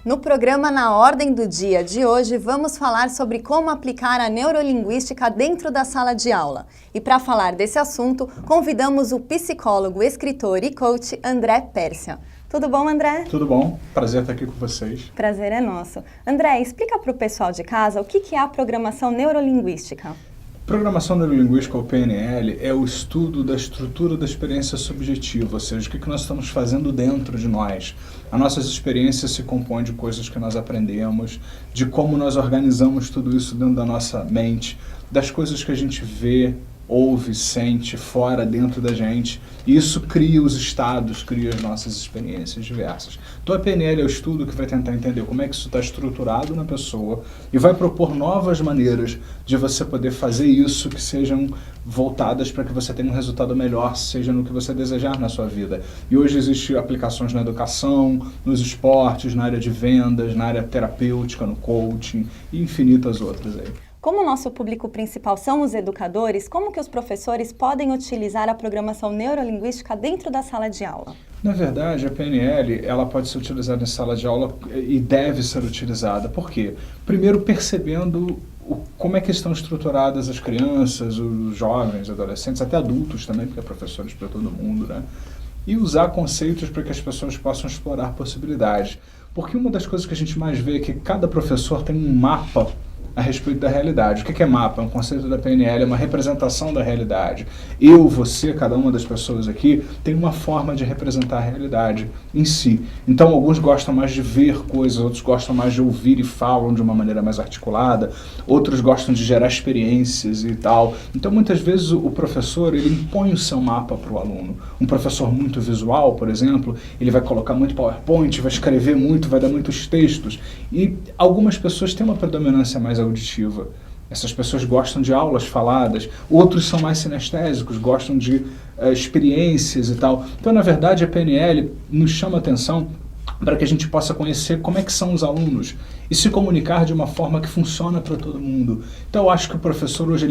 No programa Na Ordem do Dia de hoje, vamos falar sobre como aplicar a neurolinguística dentro da sala de aula. E para falar desse assunto, convidamos o psicólogo, escritor e coach André Pérsia. Tudo bom, André? Tudo bom, prazer estar aqui com vocês. Prazer é nosso. André, explica para o pessoal de casa o que é a programação neurolinguística. Programação Neurolinguística, ou PNL, é o estudo da estrutura da experiência subjetiva, ou seja, o que nós estamos fazendo dentro de nós. As nossas experiências se compõem de coisas que nós aprendemos, de como nós organizamos tudo isso dentro da nossa mente, das coisas que a gente vê, ouve, sente, fora, dentro da gente. Isso cria os estados, cria as nossas experiências diversas. Então a PNL é o estudo que vai tentar entender como é que isso está estruturado na pessoa e vai propor novas maneiras de você poder fazer isso que sejam voltadas para que você tenha um resultado melhor, seja no que você desejar na sua vida. E hoje existem aplicações na educação, nos esportes, na área de vendas, na área terapêutica, no coaching e infinitas outras aí. Como o nosso público principal são os educadores, como que os professores podem utilizar a programação neurolinguística dentro da sala de aula? Na verdade, a PNL ela pode ser utilizada em sala de aula e deve ser utilizada. Por quê? Primeiro, percebendo como é que estão estruturadas as crianças, os jovens, adolescentes, até adultos também, porque é professores para todo mundo, né? E usar conceitos para que as pessoas possam explorar possibilidades. Porque uma das coisas que a gente mais vê é que cada professor tem um mapa a respeito da realidade. O que é mapa? É um conceito da PNL, é uma representação da realidade. Eu, você, cada uma das pessoas aqui, tem uma forma de representar a realidade em si. Então, alguns gostam mais de ver coisas, outros gostam mais de ouvir e falam de uma maneira mais articulada, outros gostam de gerar experiências e tal. Então, muitas vezes, o professor, ele impõe o seu mapa para o aluno. Um professor muito visual, por exemplo, ele vai colocar muito PowerPoint, vai escrever muito, vai dar muitos textos. E algumas pessoas têm uma predominância mais auditiva. Essas pessoas gostam de aulas faladas, outros são mais sinestésicos, gostam de experiências e tal. Então, na verdade, a PNL nos chama atenção para que a gente possa conhecer como é que são os alunos e se comunicar de uma forma que funciona para todo mundo. Então, eu acho que o professor hoje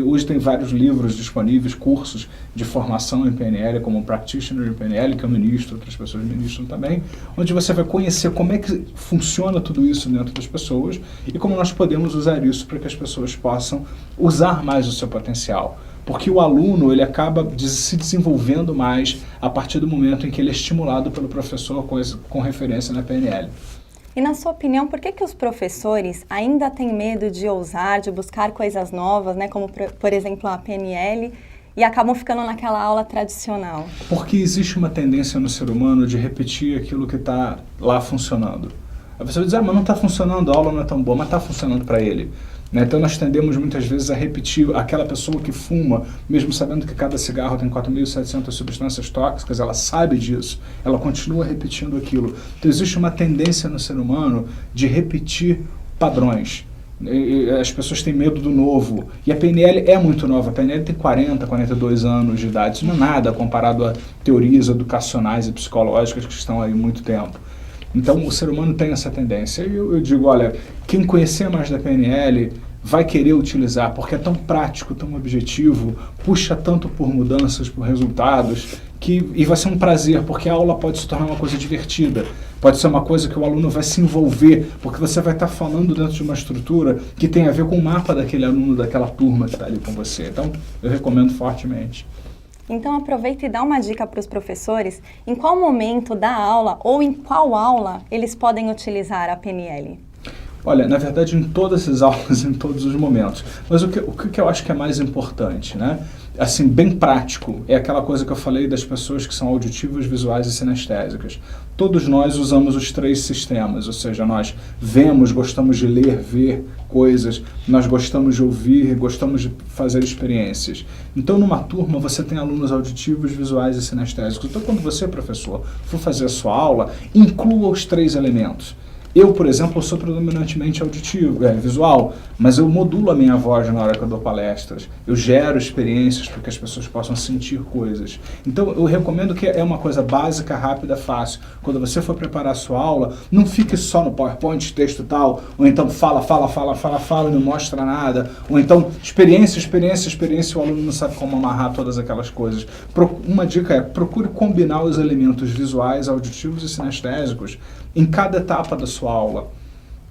hoje tem vários livros disponíveis, cursos de formação em PNL, como o Practitioner em PNL, que eu ministro, outras pessoas ministram também, onde você vai conhecer como é que funciona tudo isso dentro das pessoas e como nós podemos usar isso para que as pessoas possam usar mais o seu potencial. Porque o aluno ele acaba se desenvolvendo mais a partir do momento em que ele é estimulado pelo professor com referência na PNL. E na sua opinião, por que os professores ainda têm medo de ousar, de buscar coisas novas, né, como por exemplo a PNL, e acabam ficando naquela aula tradicional? Porque existe uma tendência no ser humano de repetir aquilo que está lá funcionando. A pessoa diz, mas não está funcionando, a aula não é tão boa, mas está funcionando para ele. Então nós tendemos muitas vezes a repetir aquela pessoa que fuma, mesmo sabendo que cada cigarro tem 4.700 substâncias tóxicas, ela sabe disso, ela continua repetindo aquilo. Então existe uma tendência no ser humano de repetir padrões. As pessoas têm medo do novo. E a PNL é muito nova. A PNL tem 40, 42 anos de idade. Isso não é nada comparado a teorias educacionais e psicológicas que estão aí há muito tempo. Então, o ser humano tem essa tendência. E eu digo, olha, quem conhecer mais da PNL vai querer utilizar, porque é tão prático, tão objetivo, puxa tanto por mudanças, por resultados, e vai ser um prazer, porque a aula pode se tornar uma coisa divertida. Pode ser uma coisa que o aluno vai se envolver, porque você vai estar falando dentro de uma estrutura que tem a ver com o mapa daquele aluno, daquela turma que está ali com você. Então, eu recomendo fortemente. Então aproveita e dá uma dica para os professores em qual momento da aula ou em qual aula eles podem utilizar a PNL. Olha, na verdade em todas as aulas, em todos os momentos. Mas o que eu acho que é mais importante, né? Assim, bem prático, é aquela coisa que eu falei das pessoas que são auditivas, visuais e sinestésicas. Todos nós usamos os três sistemas, ou seja, nós vemos, gostamos de ler, ver coisas, nós gostamos de ouvir, gostamos de fazer experiências. Então, numa turma, você tem alunos auditivos, visuais e sinestésicos. Então, quando você, professor, for fazer a sua aula, inclua os três elementos. Eu, por exemplo, sou predominantemente auditivo, visual, mas eu modulo a minha voz na hora que eu dou palestras. Eu gero experiências para que as pessoas possam sentir coisas. Então, eu recomendo que é uma coisa básica, rápida, fácil. Quando você for preparar a sua aula, não fique só no PowerPoint, texto e tal, ou então fala e não mostra nada, ou então experiência, o aluno não sabe como amarrar todas aquelas coisas. Uma dica é, procure combinar os elementos visuais, auditivos e sinestésicos em cada etapa da sua aula.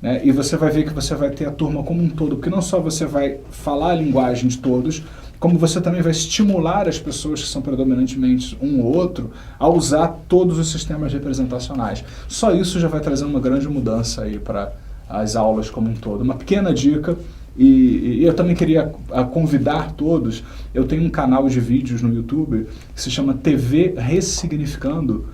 Né? E você vai ver que você vai ter a turma como um todo, porque não só você vai falar a linguagem de todos, como você também vai estimular as pessoas que são predominantemente um ou outro a usar todos os sistemas representacionais. Só isso já vai trazer uma grande mudança aí para as aulas como um todo. Uma pequena dica, e eu também queria convidar todos, eu tenho um canal de vídeos no YouTube que se chama TV Ressignificando.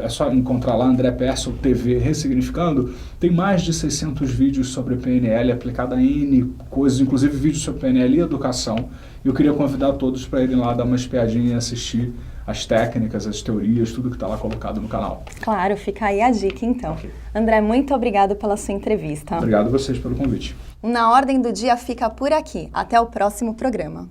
É só encontrar lá André Persson TV Ressignificando. Tem mais de 600 vídeos sobre PNL aplicado a N coisas, inclusive vídeos sobre PNL e educação. E eu queria convidar todos para irem lá dar uma espiadinha e assistir as técnicas, as teorias, tudo que está lá colocado no canal. Claro, fica aí a dica então. Okay. André, muito obrigado pela sua entrevista. Obrigado a vocês pelo convite. Na Ordem do Dia fica por aqui. Até o próximo programa.